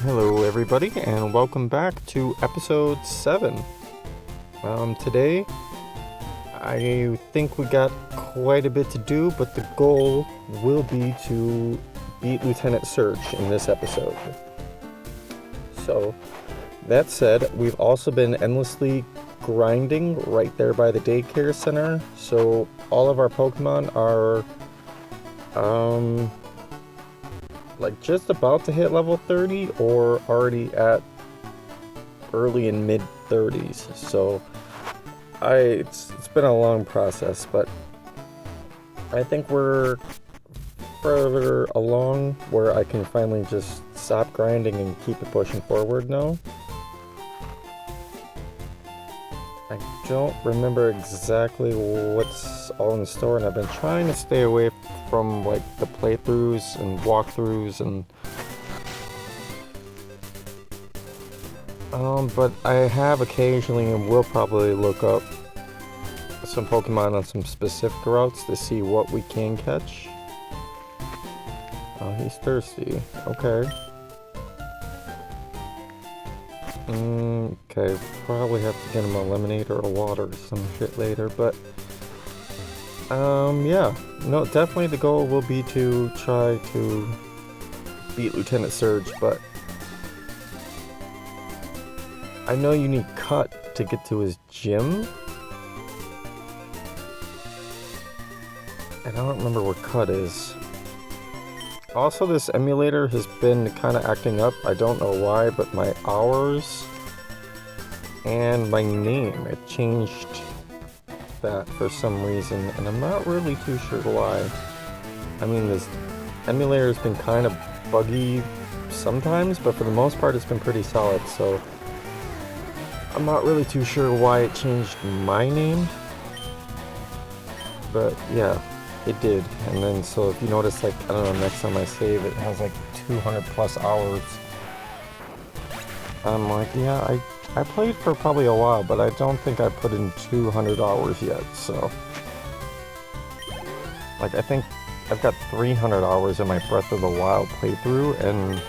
Hello everybody and welcome back to episode 7. Today I think we got quite a bit to do, but the goal will be to beat Lieutenant Surge in this episode. So that said, we've also been endlessly grinding right there by the daycare center, so all of our Pokemon are like just about to hit level 30 or already at early and mid 30s. So it's been a long process, but I think we're further along where I can finally just stop grinding and keep it pushing forward now. I don't remember exactly what's all in store, and I've been trying to stay away from like the playthroughs and walkthroughs and but I have occasionally and will probably look up some Pokemon on some specific routes to see what we can catch. Oh, he's thirsty. Okay. Okay, probably have to get him a lemonade or a water or some shit later, but yeah, no, definitely the goal will be to try to beat Lieutenant Surge, but I know you need Cut to get to his gym. And I don't remember where Cut is. Also, this emulator has been kind of acting up. I don't know why, but my hours and my name, it changed that for some reason, and I'm not really too sure why. I mean, this emulator has been kind of buggy sometimes, but for the most part it's been pretty solid, so I'm not really too sure why it changed my name, but yeah, it did. And then so if you notice, like, I don't know, next time I save it has like 200 plus hours. I'm like, yeah, I played for probably a while, but I don't think I put in 200 hours yet, so like I think I've got 300 hours in my Breath of the Wild playthrough, and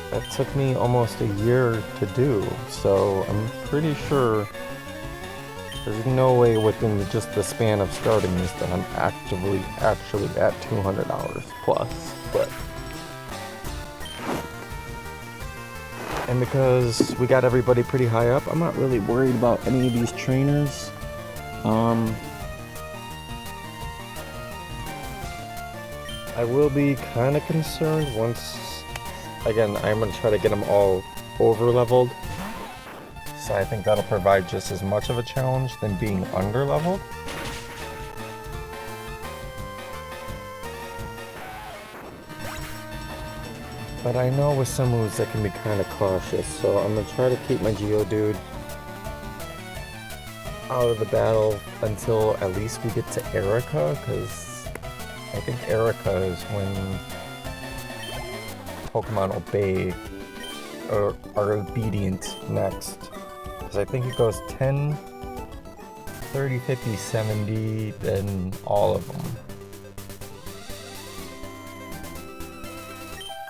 that took me almost a year to do, so I'm pretty sure there's no way within just the span of starting this that I'm actually at 200 hours plus, but and because we got everybody pretty high up, I'm not really worried about any of these trainers. I will be kind of concerned once, again, I'm going to try to get them all over leveled. So I think that'll provide just as much of a challenge than being under leveled. But I know with some moves I can be kind of cautious, so I'm going to try to keep my Geodude out of the battle until at least we get to Erica, because I think Erica is when Pokemon obey or are obedient next. Because I think it goes 10, 30, 50, 70, then all of them.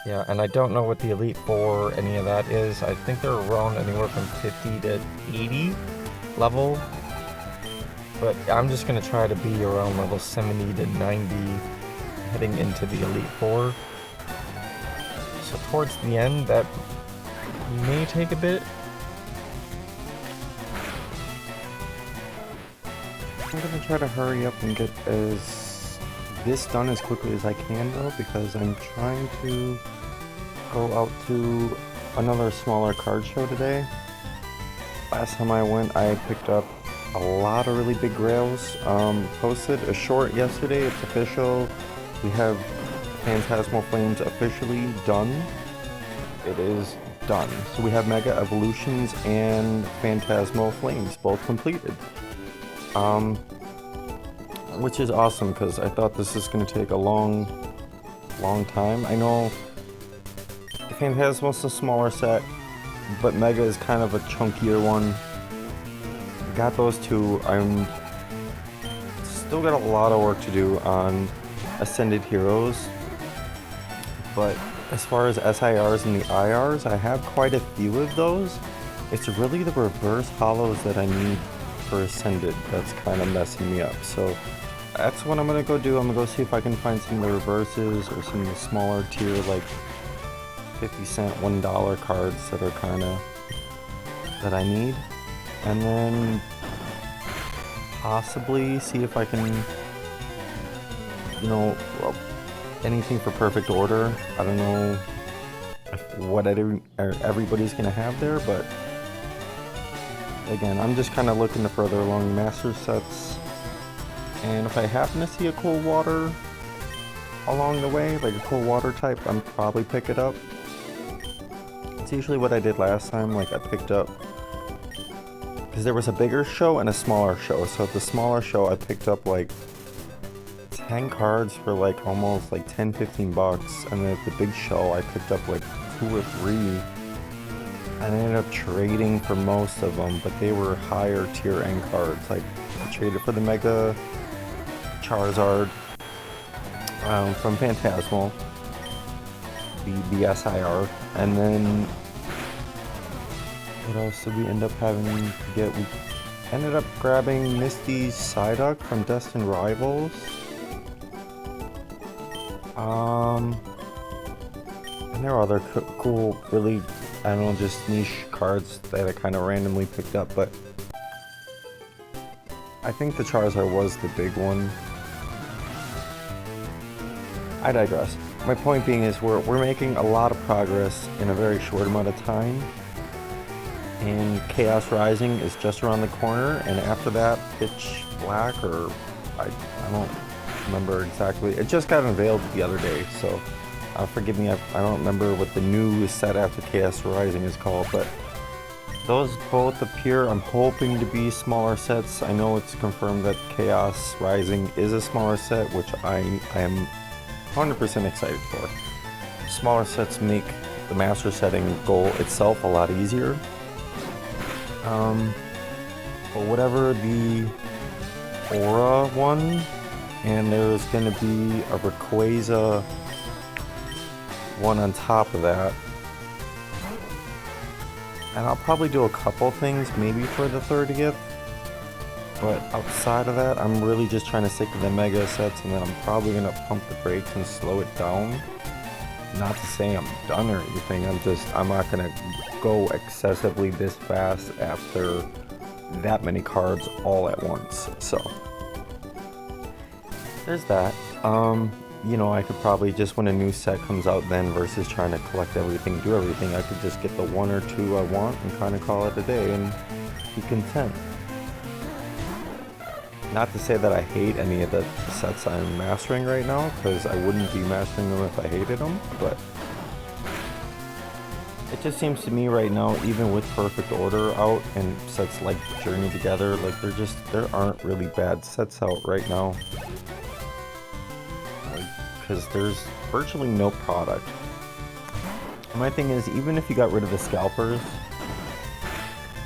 Yeah, and I don't know what the Elite Four, any of that is. I think they're around anywhere from 50 to 80 level. But I'm just going to try to be around level 70 to 90 heading into the Elite Four. So towards the end, that may take a bit. I'm going to try to hurry up and get this done as quickly as I can, though, because I'm trying to go out to another smaller card show today. Last time I went, I picked up a lot of really big grails. Posted a short yesterday. It's official. We have Phantasmal Flames officially done. It is done. So we have Mega Evolutions and Phantasmal Flames both completed. Which is awesome, because I thought this is going to take a long time. I know the Phantasmal's a smaller set, but Mega is kind of a chunkier one. Got those two. I'm still got a lot of work to do on Ascended Heroes, but As far as SIRs and the IRs, I have quite a few of those. It's really the reverse hollows that I need for Ascended that's kind of messing me up. So that's what I'm gonna go do. I'm gonna go see if I can find some of the reverses or some of the smaller tier, like 50-cent, $1 cards that are kind of that I need, and then possibly see if I can, you know, well, anything for Perfect Order. I don't know what everybody's gonna have there, but again, I'm just kind of looking to further along master sets, and if I happen to see a cool water along the way, like a cool water type, I'm probably pick it up. It's usually what I did last time. Like I picked up, because there was a bigger show and a smaller show. So at the smaller show, I picked up like 10 cards for like almost like 10-15 bucks, and then at the big show, I picked up like 2 or 3. I ended up trading for most of them, but they were higher tier end cards. Like I traded for the Mega Charizard from Phantasmal, the SIR, and then what else did we end up having to get? We ended up grabbing Misty's Psyduck from Destined Rivals. And there are other cool, really, I don't know, just niche cards that I kind of randomly picked up, but I think the Charizard was the big one. I digress. My point being is we're making a lot of progress in a very short amount of time, and Chaos Rising is just around the corner, and after that, Pitch Black, or I don't remember exactly. It just got unveiled the other day, so forgive me, I don't remember what the new set after Chaos Rising is called, but those both appear, I'm hoping, to be smaller sets. I know it's confirmed that Chaos Rising is a smaller set, which I am 100% excited for. Smaller sets make the master setting goal itself a lot easier. But whatever the Aura one, and there's going to be a Rayquaza one on top of that. And I'll probably do a couple things maybe for the 30th. But outside of that, I'm really just trying to stick to the mega sets, and then I'm probably going to pump the brakes and slow it down. Not to say I'm done or anything, I'm not going to go excessively this fast after that many cards all at once. So there's that. You know, I could probably just, when a new set comes out then, versus trying to collect everything, do everything, I could just get the 1 or 2 I want and kind of call it a day and be content. Not to say that I hate any of the sets I'm mastering right now, because I wouldn't be mastering them if I hated them, but it just seems to me right now, even with Perfect Order out and sets like Journey Together, like there aren't really bad sets out right now. Because there's virtually no product. My thing is, even if you got rid of the scalpers,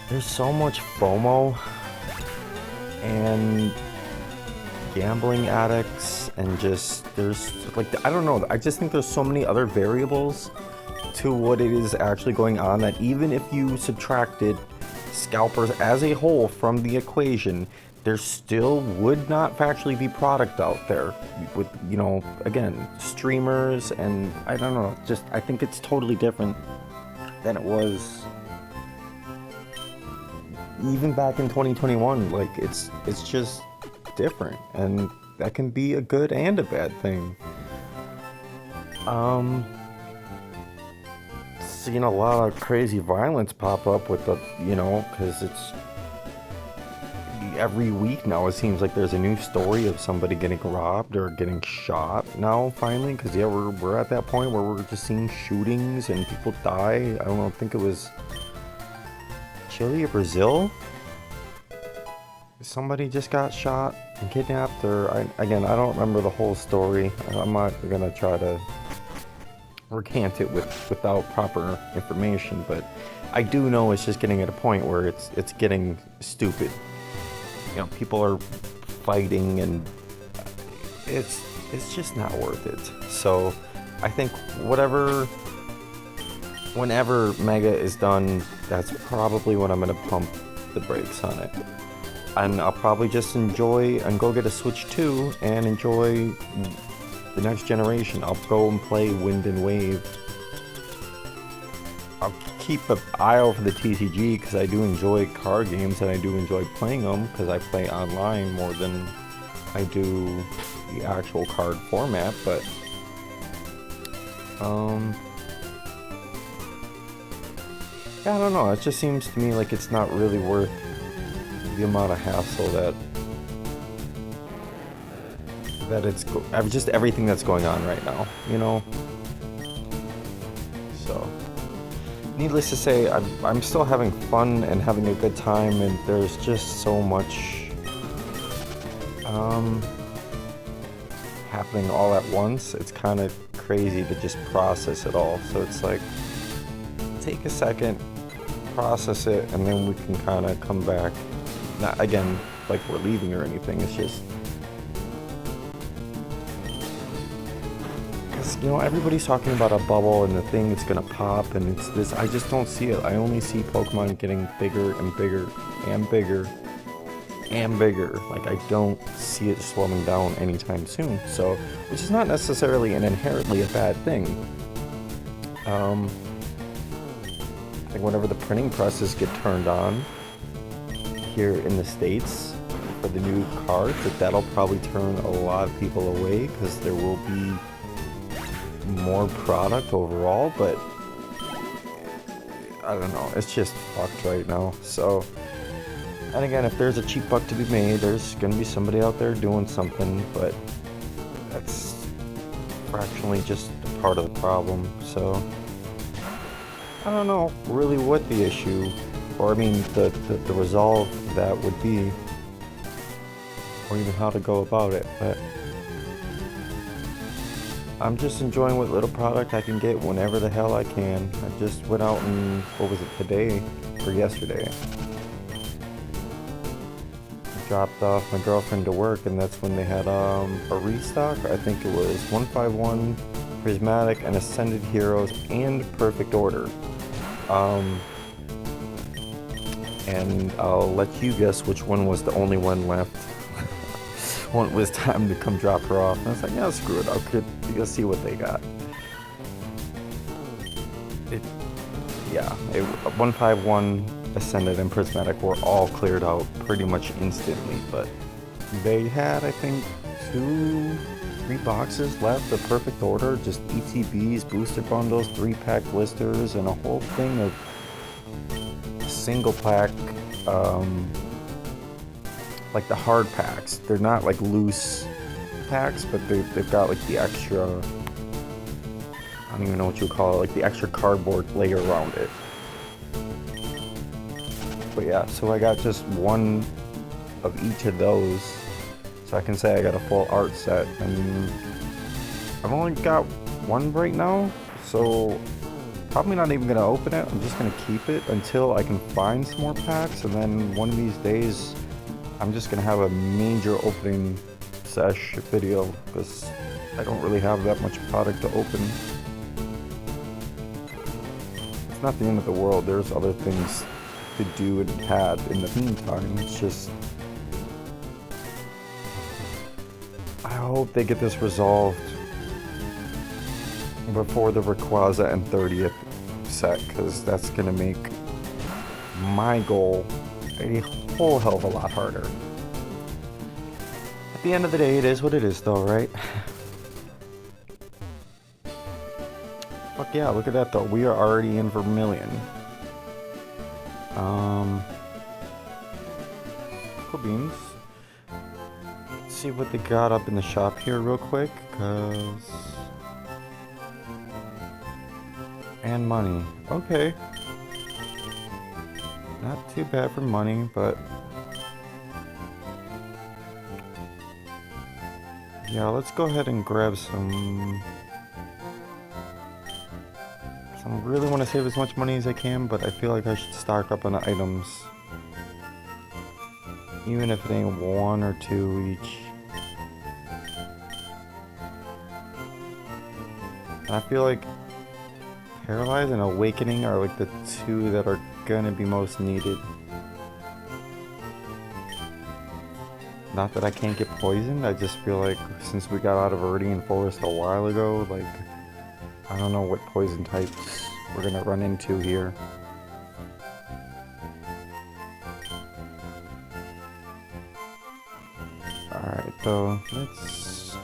there's so much FOMO and gambling addicts, and just there's like, I don't know, I just think there's so many other variables to what it is actually going on, that even if you subtracted scalpers as a whole from the equation, there still would not factually be product out there with, you know, again, streamers, and I don't know, just I think it's totally different than it was even back in 2021. Like it's just different, and that can be a good and a bad thing. Seeing a lot of crazy violence pop up with the, you know, because it's every week now, it seems like there's a new story of somebody getting robbed or getting shot now, finally, because yeah, we're at that point where we're just seeing shootings and people die. I don't know, I think it was Chile or Brazil. Somebody just got shot and kidnapped, or again, I don't remember the whole story. I'm not gonna try to recant it without proper information, but I do know it's just getting at a point where it's getting stupid. You know, people are fighting, and it's just not worth it. So I think whenever Mega is done, that's probably when I'm gonna pump the brakes on it. And I'll probably just enjoy and go get a Switch 2 and enjoy the next generation. I'll go and play Wind and Wave. I'll keep an eye out for the TCG because I do enjoy card games and I do enjoy playing them because I play online more than I do the actual card format, but yeah, I don't know, it just seems to me like it's not really worth the amount of hassle that it's just everything that's going on right now, you know? So, needless to say, I'm still having fun and having a good time, and there's just so much happening all at once. It's kind of crazy to just process it all. So it's like, take a second, process it, and then we can kind of come back. Not again like we're leaving or anything. It's just because, you know, everybody's talking about a bubble and the thing that's gonna pop, and it's this. I just don't see it. I only see Pokemon getting bigger and bigger and bigger and bigger. Like, I don't see it slowing down anytime soon. So, which is not necessarily and inherently a bad thing. Like whenever the printing presses get turned on here in the States for the new cards, that'll probably turn a lot of people away because there will be more product overall, but I don't know, it's just fucked right now. So, and again, if there's a cheap buck to be made, there's gonna be somebody out there doing something, but that's fractionally just part of the problem. So I don't know really what the issue, or I mean the resolve that would be, or even how to go about it, but I'm just enjoying what little product I can get whenever the hell I can. I just went out and, what was it, today or yesterday? I dropped off my girlfriend to work, and that's when they had a restock. I think it was 151, Prismatic, and Ascended Heroes, and Perfect Order. And I'll let you guess which one was the only one left. When it was time to come drop her off, and I was like, yeah, screw it, you'll see what they got. 151, Ascended, and Prismatic were all cleared out pretty much instantly, but they had, I think, 3 boxes left of Perfect Order, just ETBs, booster bundles, 3-pack blisters, and a whole thing of single pack, like the hard packs. They're not like loose packs, but they've got like the extra, I don't even know what you call it, like the extra cardboard layer around it. But yeah, so I got just one of each of those, so I can say I got a full art set, and I've only got one right now, so probably not even gonna open it. I'm just gonna keep it until I can find some more packs, and then one of these days I'm just gonna have a major opening sesh video because I don't really have that much product to open. It's not the end of the world. There's other things to do and had in the meantime. It's just, I hope they get this resolved before the Rayquaza and 30th set, because that's gonna make my goal a whole hell of a lot harder. At the end of the day, it is what it is though, right? Fuck yeah, look at that though. We are already in Vermilion. Cool beans. Let's see what they got up in the shop here real quick, cause... And money. Okay. Not too bad for money, but... yeah, let's go ahead and grab some... I really want to save as much money as I can, but I feel like I should stock up on the items. Even if it ain't 1 or 2 each. And I feel like Paralyze and Awakening are like the two that are gonna be most needed. Not that I can't get poisoned, I just feel like since we got out of Viridian Forest a while ago, like, I don't know what poison types we're gonna run into here. Alright, though, let's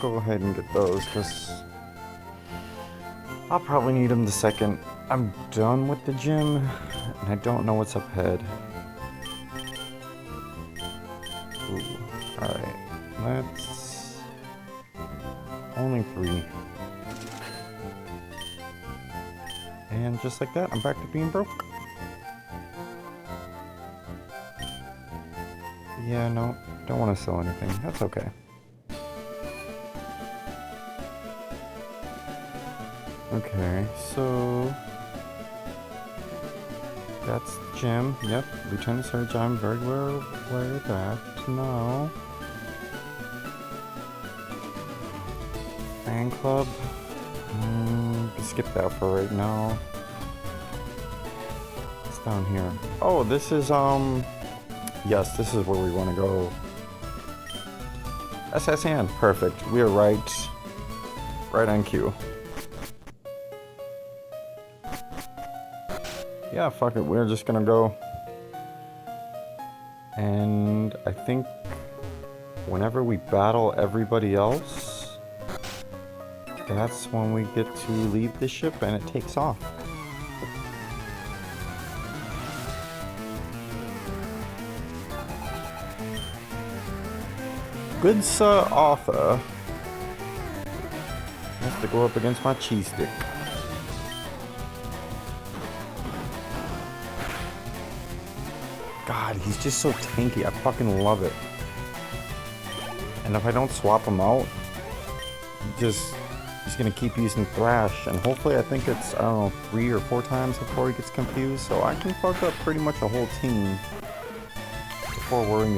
go ahead and get those, because I'll probably need them the second I'm done with the gym, and I don't know what's up ahead. Ooh, alright, let's... only 3. And just like that, I'm back to being broke. Yeah, no, don't want to sell anything. That's okay. Okay, so... that's the gym. Yep, Lieutenant Surge, I'm very well aware of that. Now... fan club. Skip that for right now. It's down here. Oh, this is, yes, this is where we want to go. SSN, perfect. We are right on cue. Yeah, fuck it, we're just gonna go. And I think whenever we battle everybody else, that's when we get to leave the ship and it takes off. Good Sir Arthur has to go up against my cheese stick. God, he's just so tanky. I fucking love it. And if I don't swap him out, he's gonna keep using Thrash, and hopefully I think it's, I don't know, 3 or 4 times before he gets confused, so I can fuck up pretty much a whole team before worrying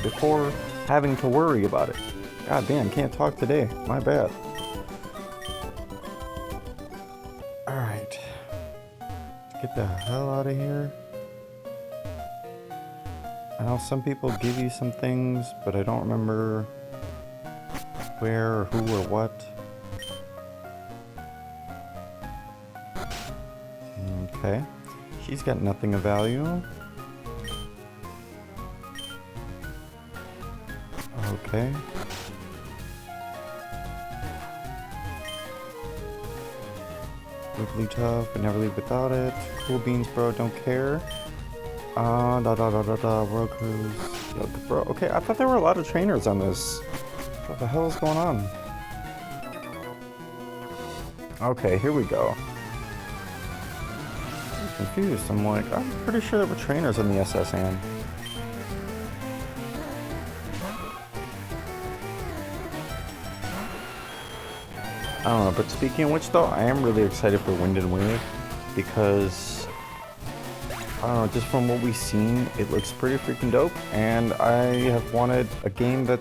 before having to worry about it. God damn, can't talk today. My bad. Alright. Get the hell out of here. I know some people give you some things, but I don't remember where or who or what. Okay. She's got nothing of value. Okay. Wigglytuff, but never leave without it. Cool beans, bro, don't care. World Cruise. Yo, bro, okay, I thought there were a lot of trainers on this. What the hell is going on? Okay, here we go. I'm confused. I'm like, I'm pretty sure there were trainers on the SSN. I don't know, but speaking of which though, I am really excited for Wind and Wave because I don't know, just from what we've seen, it looks pretty freaking dope, and I have wanted a game that,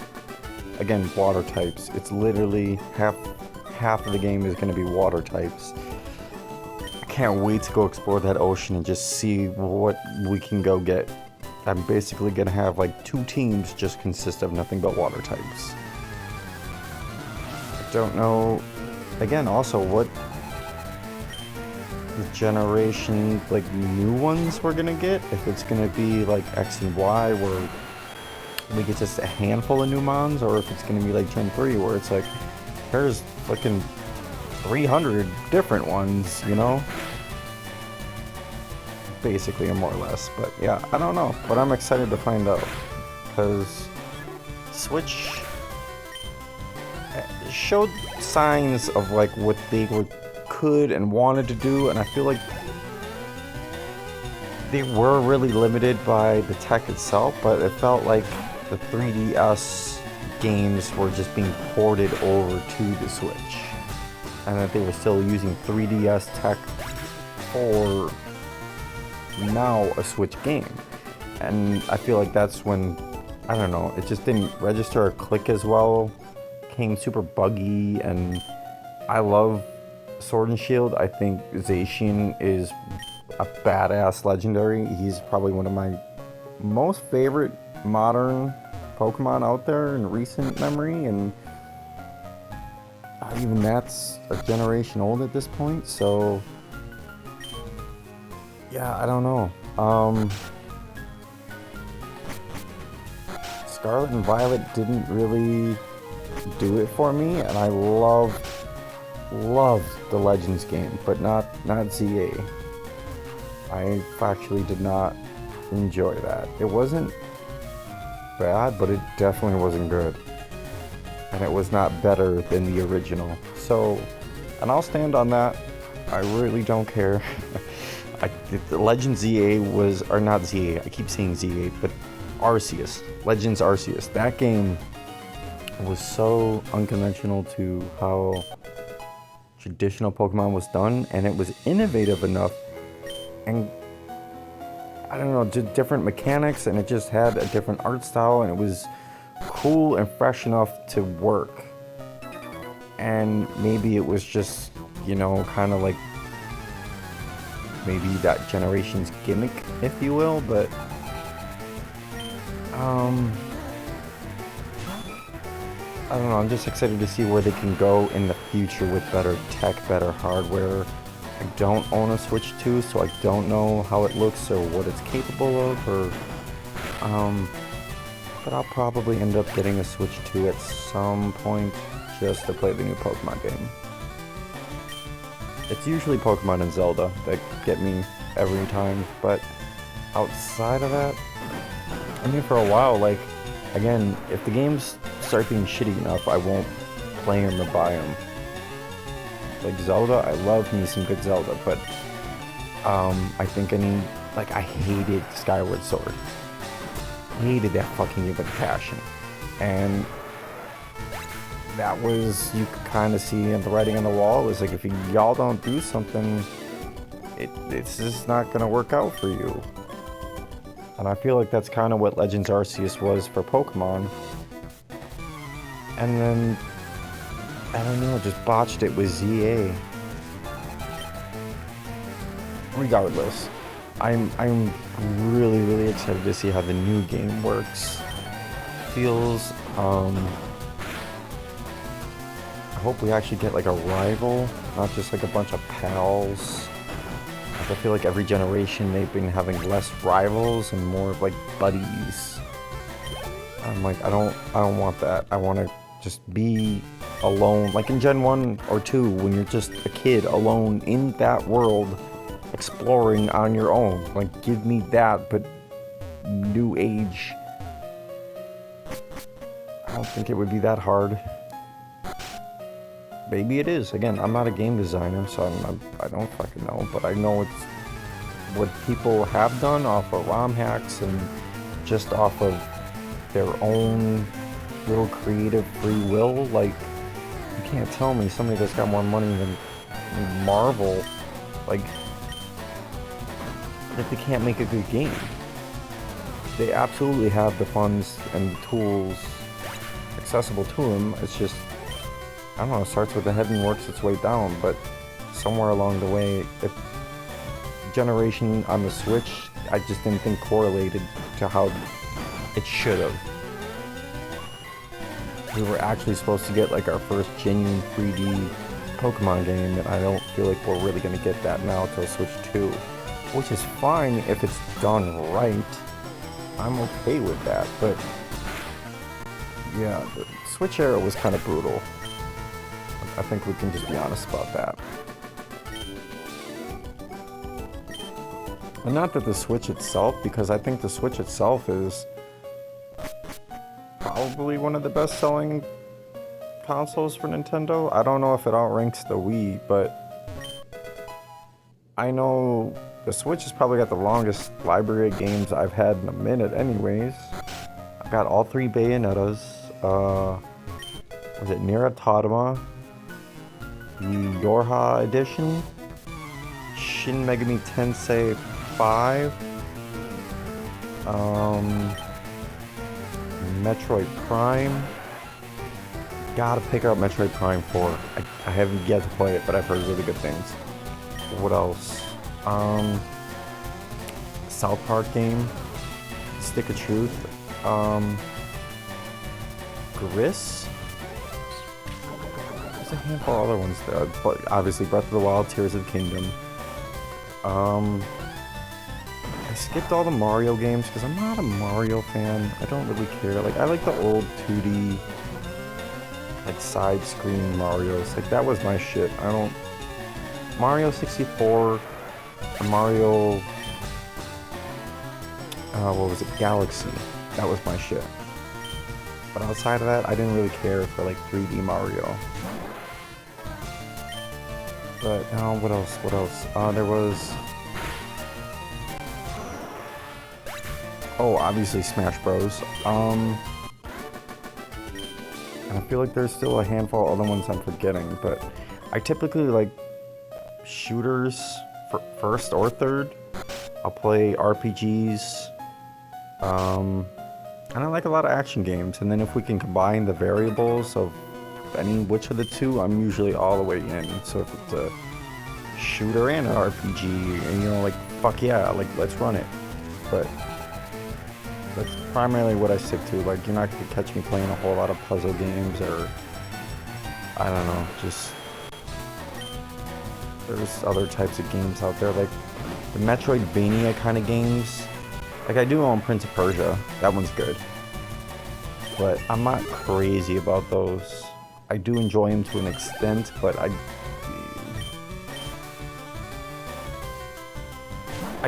again, water types. It's literally half of the game is going to be water types. I can't wait to go explore that ocean and just see what we can go get. I'm basically going to have like 2 teams just consist of nothing but water types. I don't know, again, also what the generation, like, new ones we're gonna get, if it's gonna be like X and Y where we get just a handful of new mons, or if it's gonna be like Gen 3 where it's like there's fucking 300 different ones, you know, basically, more or less. But yeah, I don't know, but I'm excited to find out because Switch showed signs of like what they could and wanted to do, and I feel like they were really limited by the tech itself, but it felt like the 3DS games were just being ported over to the Switch, and that they were still using 3DS tech for now a Switch game. And I feel like that's when I don't know, it just didn't register or click as well. Came super buggy, and I love Sword and Shield. I think Zacian is a badass legendary. He's probably one of my most favorite modern Pokemon out there in recent memory, and even that's a generation old at this point, so yeah, I don't know. Scarlet and Violet didn't really do it for me, and I loved the Legends game, but not ZA. I actually did not enjoy that. It wasn't bad, but it definitely wasn't good. And it was not better than the original. So, and I'll stand on that. I really don't care. The Legends ZA was, or not ZA, I keep saying ZA, but Arceus. Legends Arceus. That game was so unconventional to how traditional Pokemon was done, and it was innovative enough, and I don't know, did different mechanics, and it just had a different art style, and it was cool and fresh enough to work. And maybe it was just, you know, kind of like maybe that generation's gimmick, if you will, but I don't know, I'm just excited to see where they can go in the future with better tech, better hardware. I don't own a Switch 2, so I don't know how it looks or what it's capable of, or but I'll probably end up getting a Switch 2 at some point just to play the new Pokemon game. It's usually Pokemon and Zelda that get me every time, but outside of that, I mean, for a while, like, again, if the games start being shitty enough, I won't play them or buy them. Like Zelda, I love me some good Zelda, but I think I need, like, I hated Skyward Sword. Hated that fucking game with passion. And that was, you could kind of see in the writing on the wall, it was like, if y'all don't do something, it's just not gonna work out for you. And I feel like that's kind of what Legends Arceus was for Pokemon. And then, I don't know, just botched it with ZA. Regardless, I'm really, really excited to see how the new game works. Feels, I hope we actually get like a rival, not just like a bunch of pals. Like, I feel like every generation they've been having less rivals and more of like buddies. I'm like, I don't want that. I want to just be alone, like in Gen 1 or 2, when you're just a kid alone in that world, exploring on your own. Like, give me that, but new age. I don't think it would be that hard. Maybe it is. Again, I'm not a game designer, so I don't fucking know, but I know it's what people have done off of ROM hacks and just off of their own little creative free will. Like, you can't tell me somebody that's got more money than Marvel, like they can't make a good game. They absolutely have the funds and the tools accessible to them. It's just, I don't know, it starts with the head and works its way down, but somewhere along the way, if generation on the Switch, I just didn't think correlated to how it should have. We were actually supposed to get like our first genuine 3D Pokemon game, and I don't feel like we're really going to get that now till Switch 2, which is fine if it's done right. I'm okay with that, but yeah, the Switch era was kind of brutal. I think we can just be honest about that. And not that the Switch itself, because I think the Switch itself is probably one of the best-selling consoles for Nintendo. I don't know if it outranks the Wii, but I know the Switch has probably got the longest library of games I've had in a minute anyways. I've got all 3 Bayonettas. Was it Nier Automata? The Yorha edition? Shin Megami Tensei 5? Metroid Prime. Gotta pick up Metroid Prime 4. I haven't yet to play it, but I've heard really good things. What else? South Park game. Stick of Truth. Gris. There's a handful of other ones there, but obviously Breath of the Wild, Tears of the Kingdom. I skipped all the Mario games because I'm not a Mario fan. I don't really care. Like, I like the old 2D, like, side-screen Marios. Like, that was my shit. I don't... Mario 64, Mario... what was it? Galaxy. That was my shit. But outside of that, I didn't really care for, like, 3D Mario. But, what else? What else? There was... Oh, obviously Smash Bros. And I feel like there's still a handful of other ones I'm forgetting, but I typically like shooters for first or third. I'll play RPGs, and I like a lot of action games, and then if we can combine the variables of any which of the two, I'm usually all the way in. So if it's a shooter and an RPG, and you know, like, fuck yeah, like, let's run it. But that's primarily what I stick to. Like, you're not gonna catch me playing a whole lot of puzzle games, or I don't know, just there's other types of games out there, like the Metroidvania kind of games. Like, I do own Prince of Persia, that one's good, but I'm not crazy about those. I do enjoy them to an extent, but I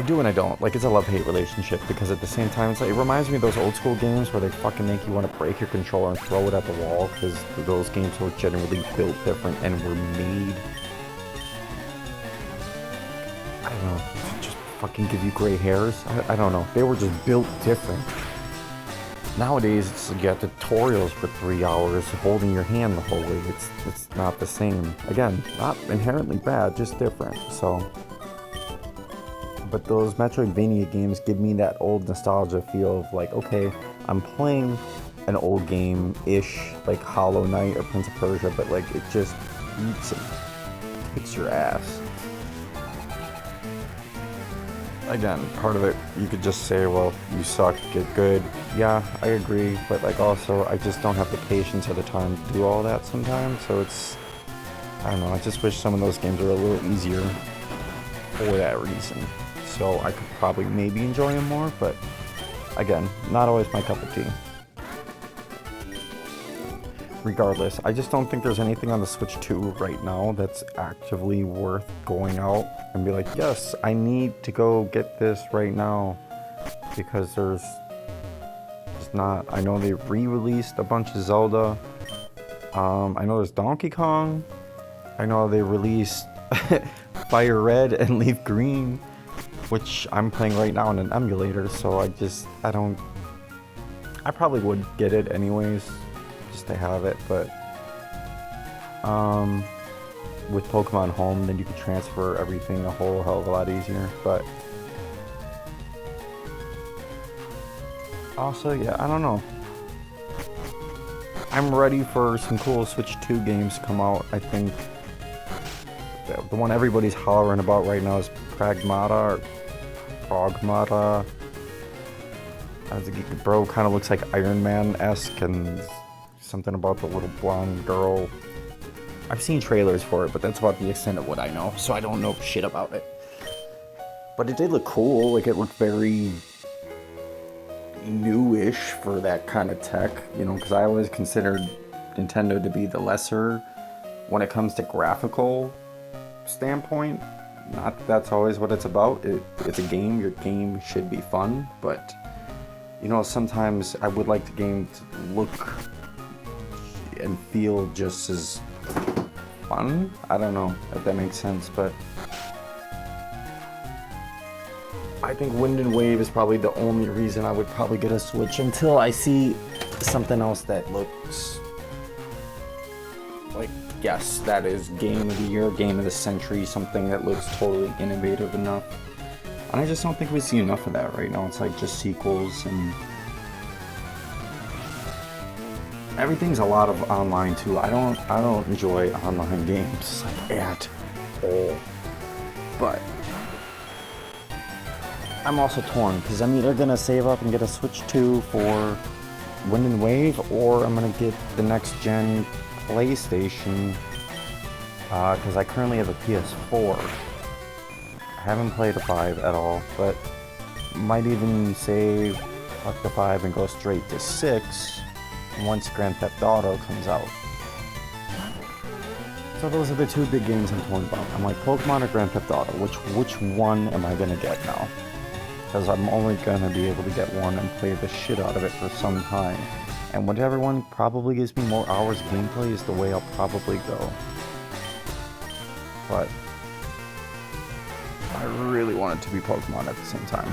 do and I don't. Like, it's a love-hate relationship, because at the same time, it's like, it reminds me of those old school games where they fucking make you want to break your controller and throw it at the wall, because those games were generally built different and were made, I don't know, to just fucking give you gray hairs. I don't know. They were just built different. Nowadays, it's like you got tutorials for 3 hours holding your hand the whole way. It's not the same. Again, not inherently bad, just different. So, but those Metroidvania games give me that old nostalgia feel of like, okay, I'm playing an old game-ish, like Hollow Knight or Prince of Persia, but like it just eats and kicks your ass. Again, part of it, you could just say, well, you suck, get good. Yeah, I agree, but like also, I just don't have the patience or the time to do all that sometimes, so it's, I don't know, I just wish some of those games were a little easier for that reason. So I could probably maybe enjoy them more, but again, not always my cup of tea. Regardless, I just don't think there's anything on the Switch 2 right now that's actively worth going out and be like, yes, I need to go get this right now, because there's just not. I know they re-released a bunch of Zelda. I know there's Donkey Kong. I know they released Fire Red and Leaf Green, which I'm playing right now in an emulator, so I probably would get it anyways, just to have it, but with Pokemon Home, then you can transfer everything a whole hell of a lot easier. But also, yeah, I don't know. I'm ready for some cool Switch 2 games to come out. I think the one everybody's hollering about right now is Pragmata, or Progmata. The bro kind of looks like Iron Man-esque, and something about the little blonde girl. I've seen trailers for it, but that's about the extent of what I know, so I don't know shit about it. But it did look cool. Like, it looked very newish for that kind of tech, you know, because I always considered Nintendo to be the lesser when it comes to graphical standpoint. Not that that's always what it's about. It's a game. Your game should be fun, but you know, sometimes I would like the game to look and feel just as fun. I don't know if that makes sense, but I think Wind and Wave is probably the only reason I would probably get a Switch until I see something else that looks like, yes, that is game of the year, game of the century, something that looks totally innovative enough. And I just don't think we see enough of that right now. It's like just sequels and everything's a lot of online too. I don't enjoy online games like at all. But I'm also torn because I'm either gonna save up and get a Switch 2 for Wind and Wave, or I'm gonna get the next gen PlayStation because I currently have a PS4. I haven't played a 5 at all, but might even save fuck the 5 and go straight to 6 once Grand Theft Auto comes out. So those are the two big games I'm torn about. I'm like, Pokemon or Grand Theft Auto? Which one am I gonna get now? Because I'm only gonna be able to get one and play the shit out of it for some time. And whichever one probably gives me more hours of gameplay is the way I'll probably go. But I really want it to be Pokemon at the same time.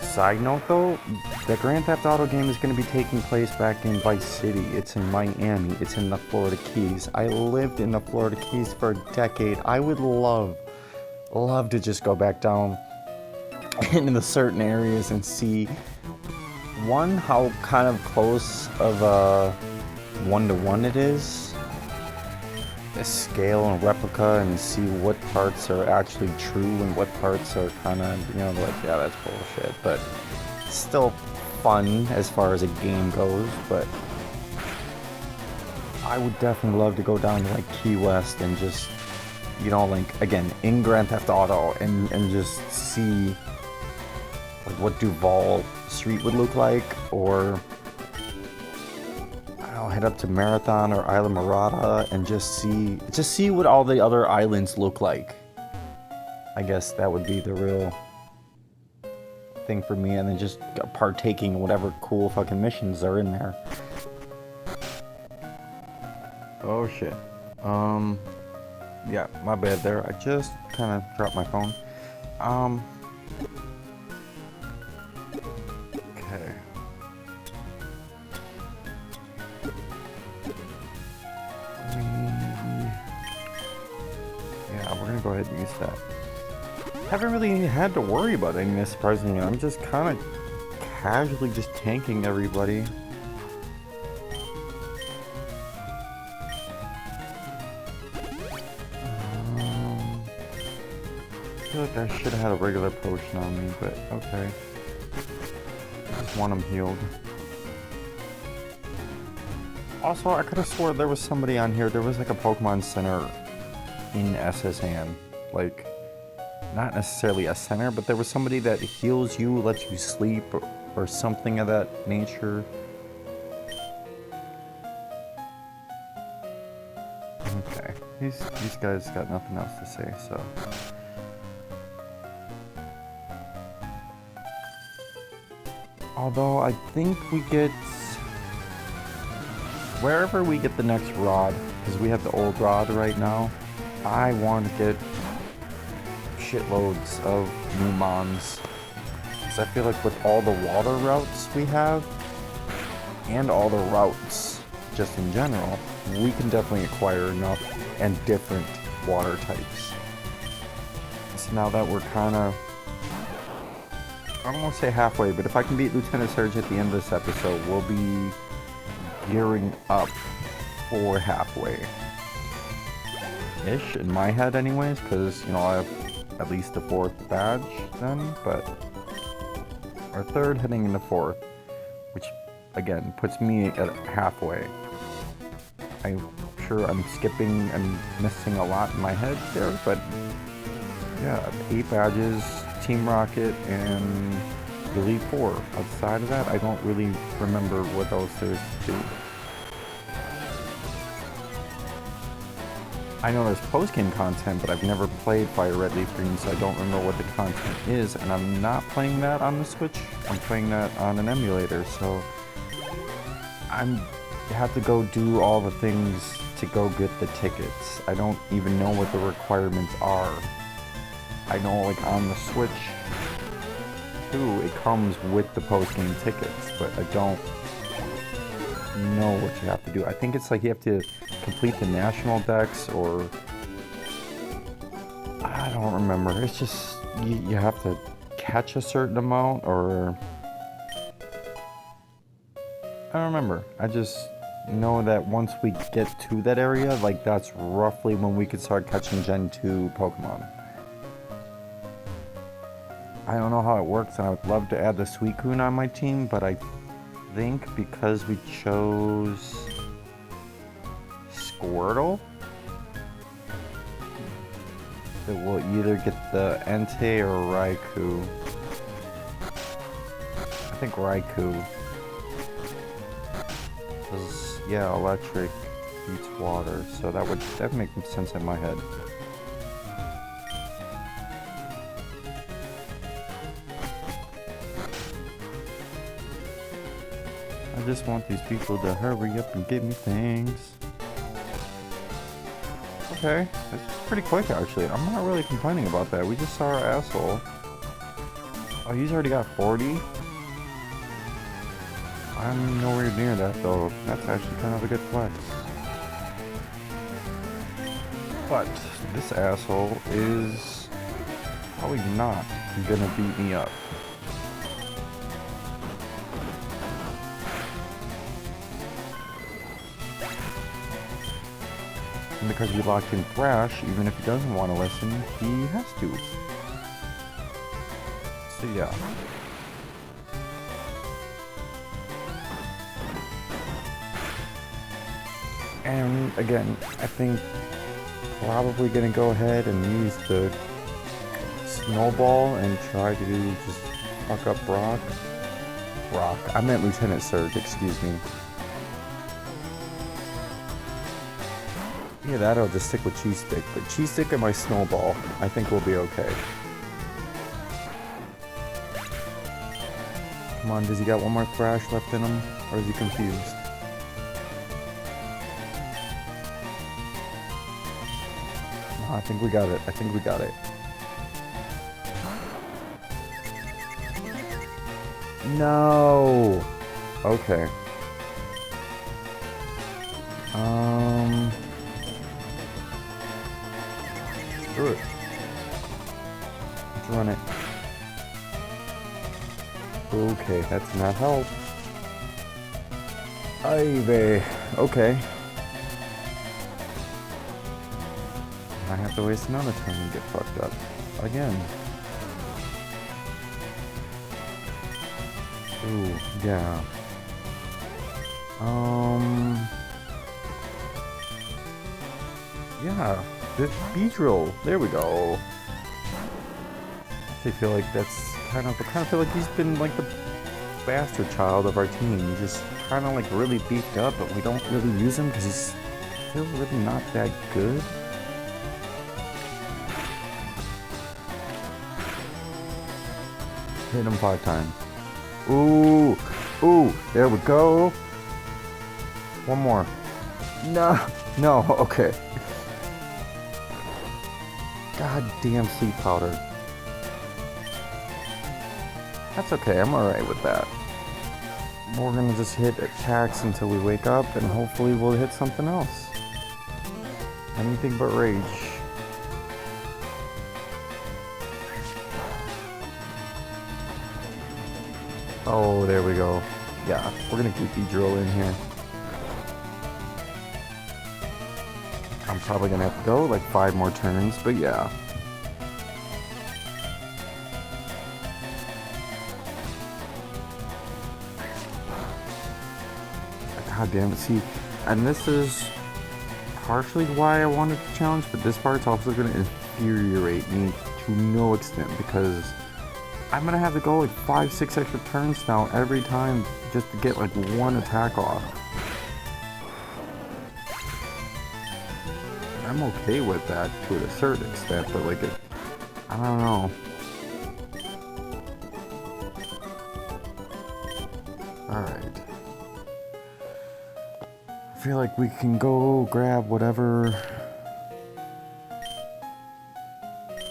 Side note though, the Grand Theft Auto game is going to be taking place back in Vice City. It's in Miami. It's in the Florida Keys. I lived in the Florida Keys for a decade. I would love to just go back down into the certain areas and see, one, how kind of close of a one-to-one it is, a scale and replica, and see what parts are actually true and what parts are kind of, you know, like, yeah, that's bullshit, but still fun as far as a game goes. But I would definitely love to go down to like Key West and just, you know, like, again, in Grand Theft Auto and just see like what Duval Street would look like, or I'll head up to Marathon or Isla Mirada and just see what all the other islands look like. I guess that would be the real thing for me, and then just partaking in whatever cool fucking missions are in there. Oh shit. Yeah, my bad there. I just kind of dropped my phone. Okay. Yeah, we're gonna go ahead and use that. Haven't really had to worry about any of this, surprisingly. I'm just kind of casually just tanking everybody. I feel like I should have had a regular potion on me, but okay. I just want them healed. Also, I could have swore there was somebody on here. There was like a Pokemon Center in SSN. Like, not necessarily a center, but there was somebody that heals you, lets you sleep, or something of that nature. Okay, these guys got nothing else to say, so. Although I think we get, wherever we get the next rod, because we have the old rod right now, I want to get shitloads of new mons. Because I feel like with all the water routes we have, and all the routes just in general, we can definitely acquire enough and different water types. So now that we're kind of, I don't want to say halfway, but if I can beat Lieutenant Surge at the end of this episode, we'll be gearing up for halfway. Ish, in my head anyways, because, you know, I have at least the 4th badge then, but our 3rd heading into 4th, which, again, puts me at halfway. I'm sure I'm skipping and missing a lot in my head there, but yeah, 8 badges, Team Rocket, and Elite 4. Outside of that, I don't really remember what else there's to do. I know there's post-game content, but I've never played Fire Red Leaf Green, so I don't remember what the content is, and I'm not playing that on the Switch. I'm playing that on an emulator, so I have to go do all the things to go get the tickets. I don't even know what the requirements are. I know, like, on the Switch too, it comes with the post-game tickets, but I don't know what you have to do. I think it's like you have to complete the national decks, or I don't remember. It's just you have to catch a certain amount, or I don't remember. I just know that once we get to that area, like that's roughly when we could start catching Gen 2 Pokemon. I don't know how it works, and I would love to add the Suicune on my team, but I think because we chose Squirtle, that we'll either get the Entei or Raikou. I think Raikou. Because, yeah, electric beats water, so that would make sense in my head. I just want these people to hurry up and give me things. Okay, that's pretty quick actually. I'm not really complaining about that. We just saw our asshole. Oh, he's already got 40? I'm nowhere near that though. That's actually kind of a good flex. But this asshole is probably not gonna beat me up. And because we locked in Thrash, even if he doesn't want to listen, he has to. So yeah. And again, I think probably gonna go ahead and use the Snowball and try to just fuck up Brock. I meant Lieutenant Surge, excuse me. Yeah, that I'll just stick with Cheese Stick, but Cheese Stick and my Snowball, I think we'll be okay. Come on, does he got one more Thrash left in him, or is he confused? No, I think we got it. No! Okay. Screw it. Let's run it. Okay, that's not help. Ivy. Okay. I have to waste another turn and get fucked up. Again. Ooh, yeah. Yeah, this Beedrill. There we go. I feel like that's I feel like he's been like the bastard child of our team. He's just kind of like really beefed up, but we don't really use him because he's still really not that good. Hit him 5 times. Ooh, there we go. One more. No, okay. Goddamn sleep powder. That's okay, I'm alright with that. We're gonna just hit attacks until we wake up, and hopefully we'll hit something else. Anything but rage. Oh, there we go. Yeah, we're gonna keep Beedrill in here. I'm probably gonna have to go like 5 more turns, but yeah. God damn it, see, and this is partially why I wanted to challenge, but this part's also gonna infuriate me to no extent, because I'm gonna have to go like 5-6 extra turns now every time just to get like 1 attack off. I'm okay with that to a certain extent, but like I don't know. Alright. I feel like we can go grab whatever.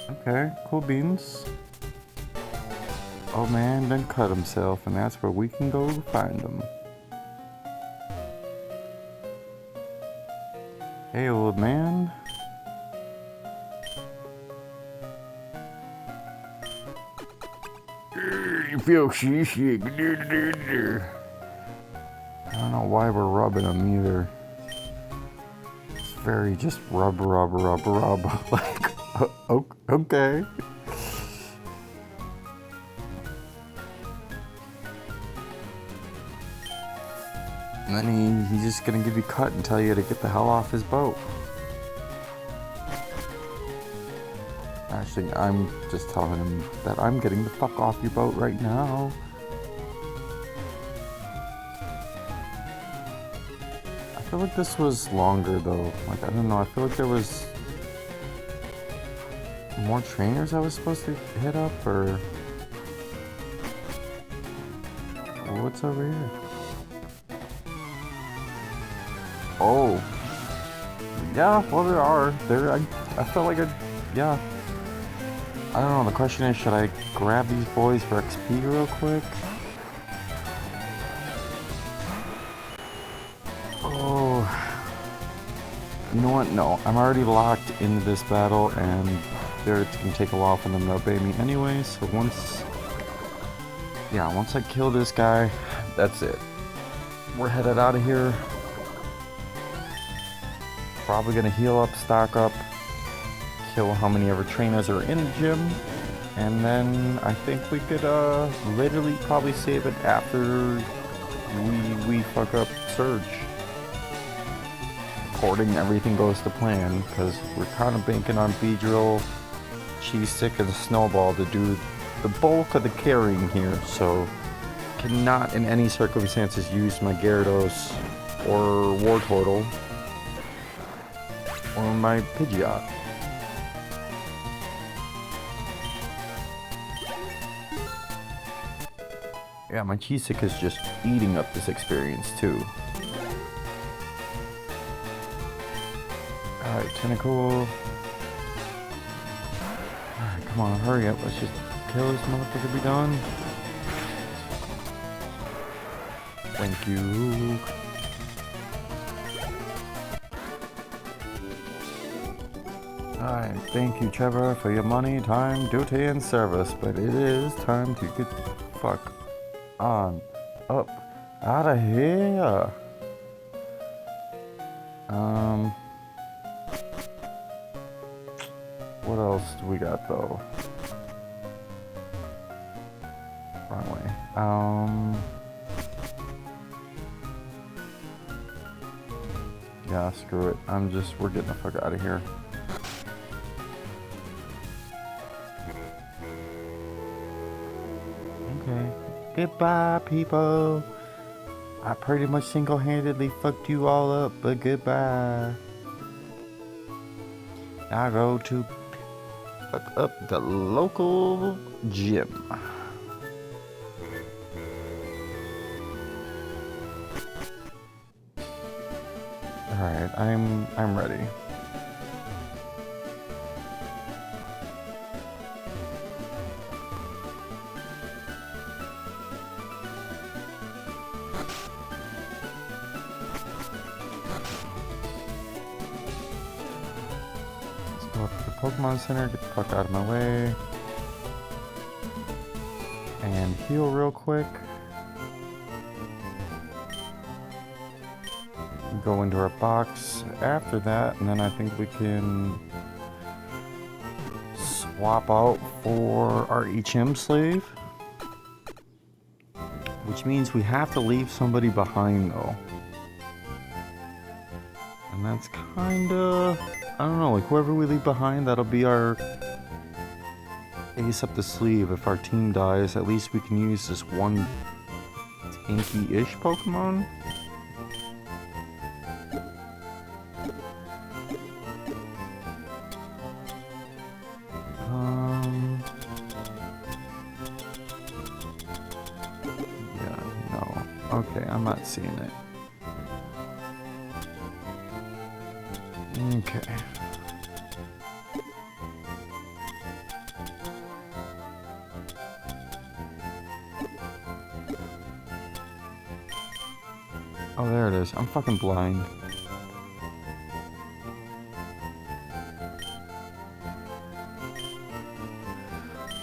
Okay, cool beans. Oh man, then cut himself, and that's where we can go find him. Hey old man. You feel seasick. know why we're rubbing him either. It's very just rub. Like, okay. And then he's just gonna give you cut and tell you to get the hell off his boat. Actually, I'm just telling him that I'm getting the fuck off your boat right now. I feel like this was longer though. Like, I don't know, I feel like there was more trainers I was supposed to hit up, or what's over here? Oh. Yeah, well there are. I felt like yeah. I don't know, the question is, should I grab these boys for XP real quick? Oh. You know what? No, I'm already locked into this battle, and it's gonna take a while for them to obey me anyway, so once I kill this guy, that's it. We're headed out of here. Probably gonna heal up, stock up, kill how many ever trainers are in the gym, and then I think we could literally probably save it after we fuck up Surge. According everything goes to plan, because we're kind of banking on Beedrill, Cheese Stick, and Snowball to do the bulk of the carrying here, so cannot in any circumstances use my Gyarados or Wartortle or my Pidgeot. Yeah, my Cheese Stick is just eating up this experience too. Alright, Tentacool. Alright, come on, hurry up. Let's just kill this motherfucker, be done. Thank you. Alright, thank you, Trevor, for your money, time, duty, and service. But it is time to get the fuck on up out of here. What else do we got though? Wrong way. Yeah, screw it. We're getting the fuck out of here. Okay. Goodbye, people. I pretty much single-handedly fucked you all up, but goodbye. I go to fuck up the local gym. Alright, I'm ready. Go up to the Pokemon Center, get the fuck out of my way, and heal real quick. Go into our box after that, and then I think we can swap out for our HM slave, which means we have to leave somebody behind though, and that's kinda, I don't know, like whoever we leave behind, that'll be our ace up the sleeve. If our team dies, at least we can use this one tanky-ish Pokemon. Yeah, no. Okay, I'm not seeing it. Okay. Oh, there it is. I'm fucking blind.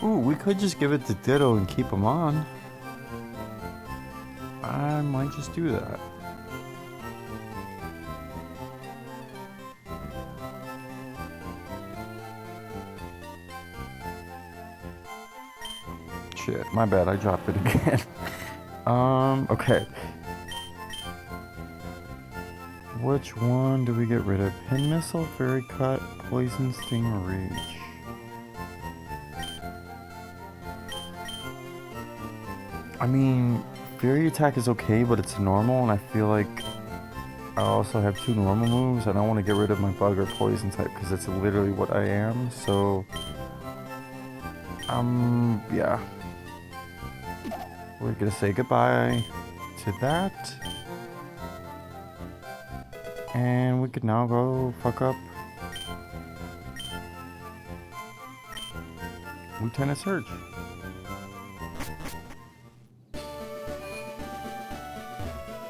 Ooh, we could just give it to Ditto and keep him on. I might just do that. shit. My bad, I dropped it again. Okay. Which one do we get rid of? Pin Missile, Fairy Cut, Poison Sting, or Rage? I mean, Fairy Attack is okay, but it's normal, and I feel like I also have 2 normal moves. I don't want to get rid of my Bug or Poison type, because it's literally what I am, so... yeah. We're gonna say goodbye to that. And we could now go fuck up Lieutenant Surge.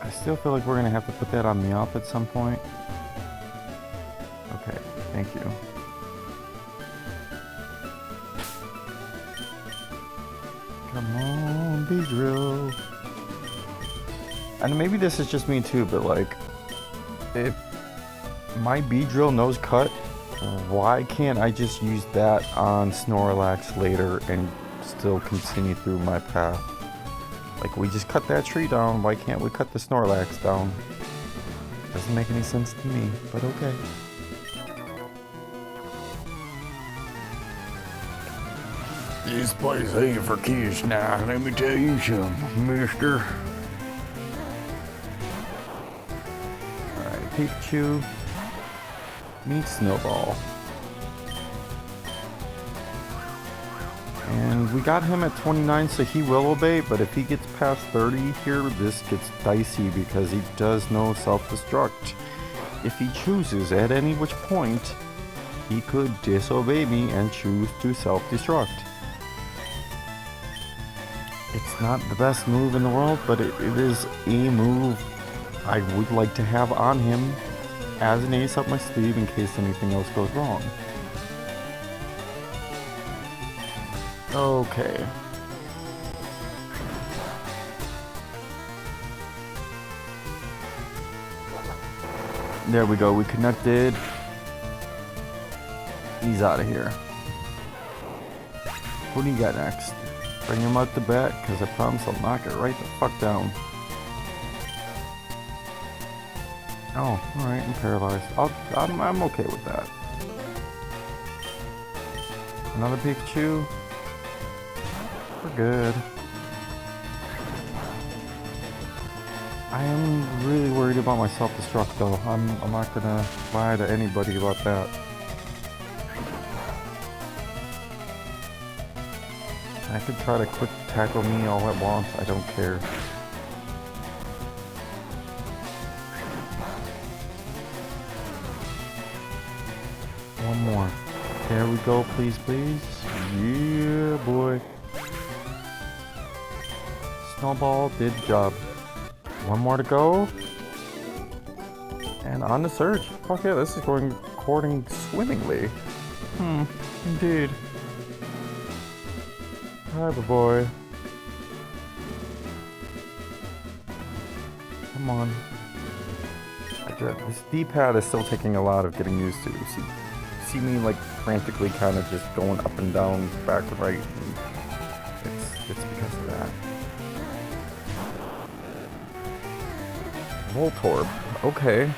I still feel like we're gonna have to put that on Meowth at some point. Okay, thank you. Come on, Beedrill. And maybe this is just me too, but like, if my Beedrill knows Cut, why can't I just use that on Snorlax later and still continue through my path? Like, we just cut that tree down, why can't we cut the Snorlax down? Doesn't make any sense to me, but okay. This place ain't for kids now, let me tell you something, mister. Alright, Pikachu meets Snowball. And we got him at 29, so he will obey, but if he gets past 30 here, this gets dicey because he does know self-destruct. If he chooses at any which point, he could disobey me and choose to self-destruct. It's not the best move in the world, but it is a move I would like to have on him as an ace up my sleeve in case anything else goes wrong. Okay. There we go, we connected. He's out of here. What do you got next? Bring him out the bat, because I promise I'll knock it right the fuck down. Oh, alright, I'm paralyzed. I'm okay with that. Another Pikachu. We're good. I am really worried about my self-destruct though. I'm not gonna lie to anybody about that. I could try to quick tackle me all at once. I don't care. One more. There we go, please, please. Yeah, boy. Snowball did the job. One more to go. And on the Surge. Fuck yeah, this is going according swimmingly. Indeed. Hi, boy. Come on. This D-pad is still taking a lot of getting used to. See me like frantically kind of just going up and down, back and right. And it's because of that. Voltorb. Okay.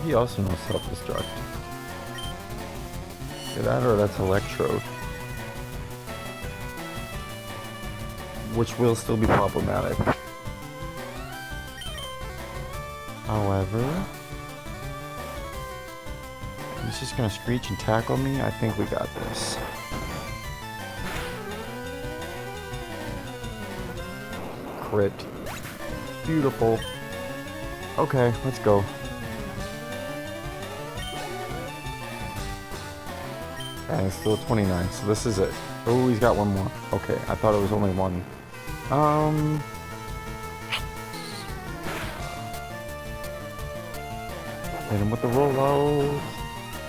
He also knows self-destruct. Either that or that's Electrode. Which will still be problematic. However, he's just gonna screech and tackle me. I think we got this. Crit. Beautiful. Okay, let's go. And it's still 29, so this is it. Oh, he's got one more. Okay, I thought it was only one. Hit him with the rollout.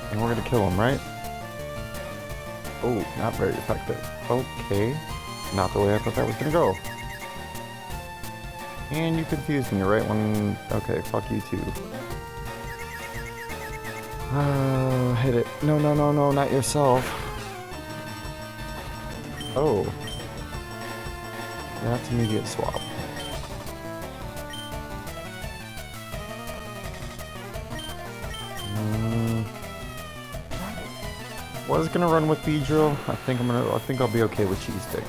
And we're gonna kill him, right? Oh, not very effective. Okay. Not the way I thought that was gonna go. And you confused me right when... Okay, fuck you too. Hit it. No, not yourself. Oh. That's immediate swap. Was gonna run with Beedrill. I think I'll be okay with Cheese Stick.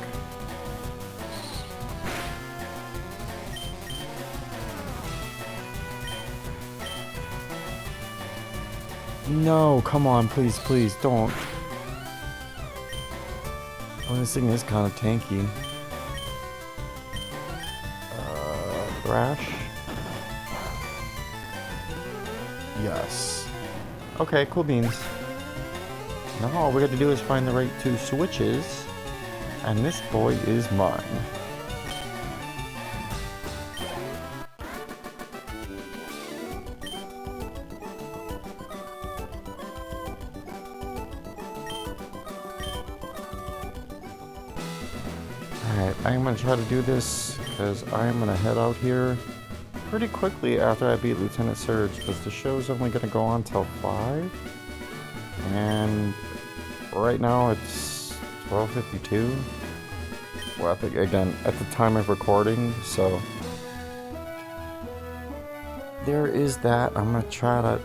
No, come on, please, please, don't. Oh, this thing is kind of tanky. Thrash? Yes. Okay, cool beans. Now all we got to do is find the right two switches, and this boy is mine. Alright, I'm gonna try to do this because I'm gonna head out here pretty quickly after I beat Lieutenant Surge, because the show's only gonna go on till 5. And right now it's 12:52. Well, I think again at the time of recording, so there is that. I'm gonna try to.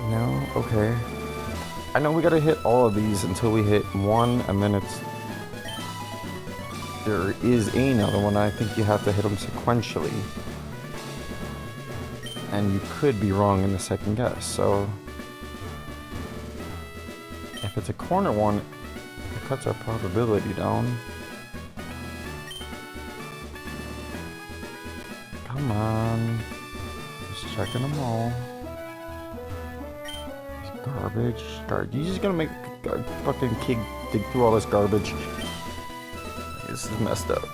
No, okay. I know we gotta hit all of these until we hit one, and then there is another one. I think you have to hit them sequentially, and you could be wrong in the second guess. So. If it's a corner one, it cuts our probability down. Come on. Just checking them all. It's garbage. You're just gonna make a fucking kid dig through all this garbage. This is messed up.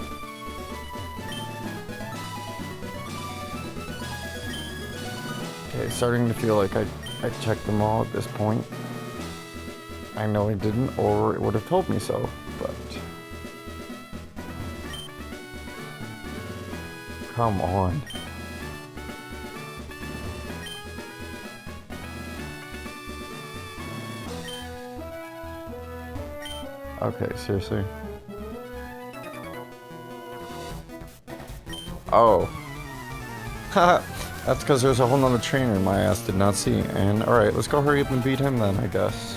Okay, starting to feel like I checked them all at this point. I know it didn't, or it would have told me so, but... Come on. Okay, seriously. Oh. Haha. That's because there's a whole nother trainer my ass did not see. And alright, let's go hurry up and beat him then, I guess.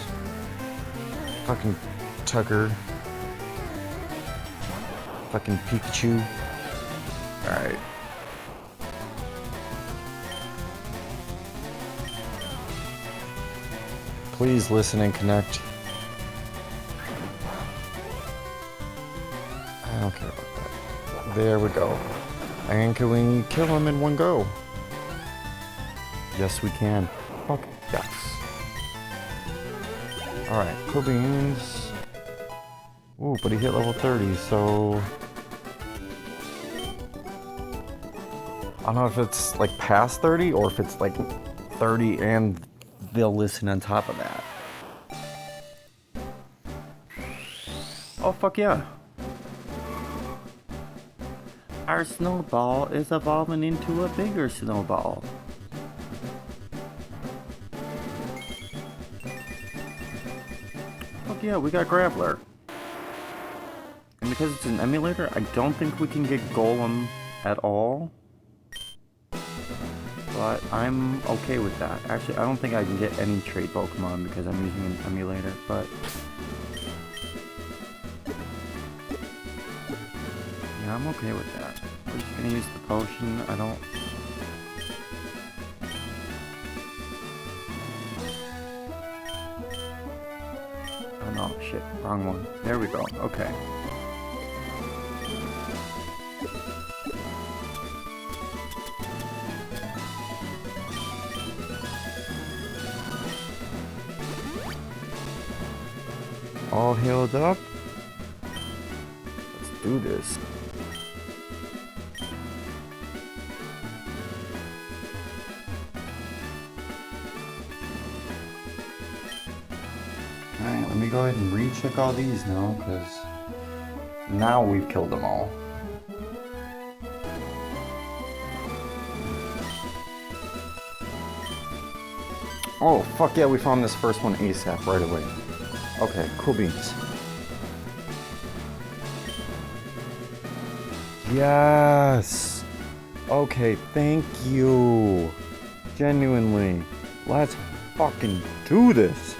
Fucking Tucker. Fucking Pikachu. Alright. Please listen and connect. I don't care about that. There we go. And can we kill him in one go? Yes, we can. Fuck yes. Alright, cool beans. Ooh, but he hit level 30, so... I don't know if it's like past 30 or if it's like 30 and they'll listen on top of that. Oh, fuck yeah. Our snowball is evolving into a bigger snowball. Fuck yeah, we got Graveler. And because it's an emulator, I don't think we can get Golem at all. But I'm okay with that. Actually, I don't think I can get any trait Pokemon because I'm using an emulator, but... yeah, I'm okay with that. We're just gonna use the potion. I don't... oh no, shit. Wrong one. There we go. Okay. All healed up. Let's do this. Alright, let me go ahead and recheck all these now, because now we've killed them all. Oh, fuck yeah, we found this first one ASAP right away. Okay, cool beans. Yes! Okay, thank you. Genuinely. Let's fucking do this.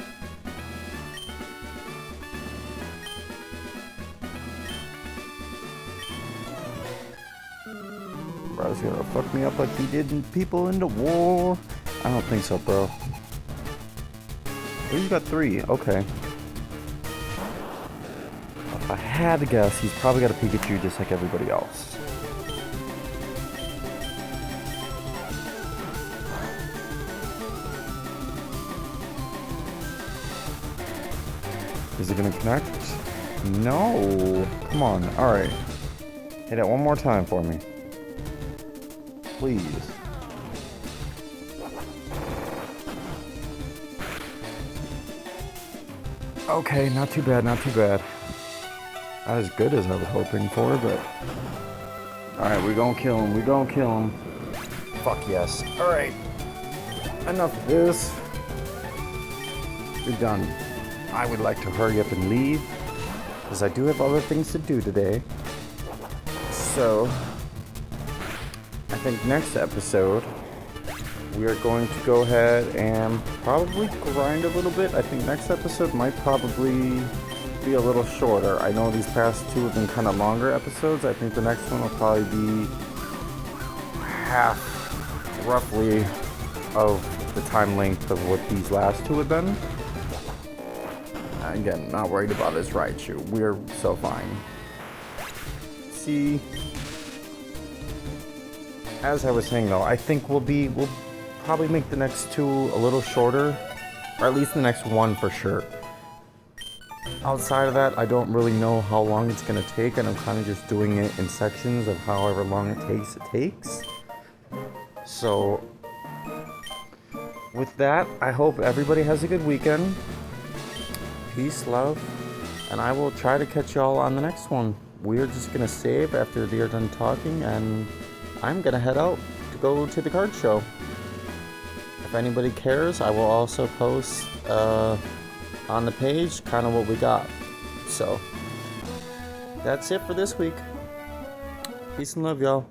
Bro's gonna fuck me up like he did in People in the War. I don't think so, bro. He's got 3. Okay. If I had to guess, he's probably got a Pikachu just like everybody else. Is it gonna connect? No. Come on. Alright. Hit it one more time for me. Please. Okay, not too bad, not too bad. Not as good as I was hoping for, but... Alright, we're gonna kill him, we're gonna kill him. Fuck yes. Alright. Enough of this. You're done. I would like to hurry up and leave, because I do have other things to do today. So, I think next episode, we are going to go ahead and probably grind a little bit. I think next episode might probably be a little shorter. I know these past 2 have been kind of longer episodes. I think the next one will probably be half, roughly, of the time length of what these last 2 have been. Again, not worried about his Raichu. We're so fine. See, as I was saying though, I think we'll probably make the next 2 a little shorter, or at least the next one for sure. Outside of that, I don't really know how long it's gonna take, and I'm kind of just doing it in sections of however long it takes. So, with that, I hope everybody has a good weekend. Peace, love, and I will try to catch y'all on the next one. We're just gonna save after they're done talking, and I'm gonna head out to go to the card show. If anybody cares, I will also post on the page kind of what we got. So that's it for this week. Peace and love, y'all.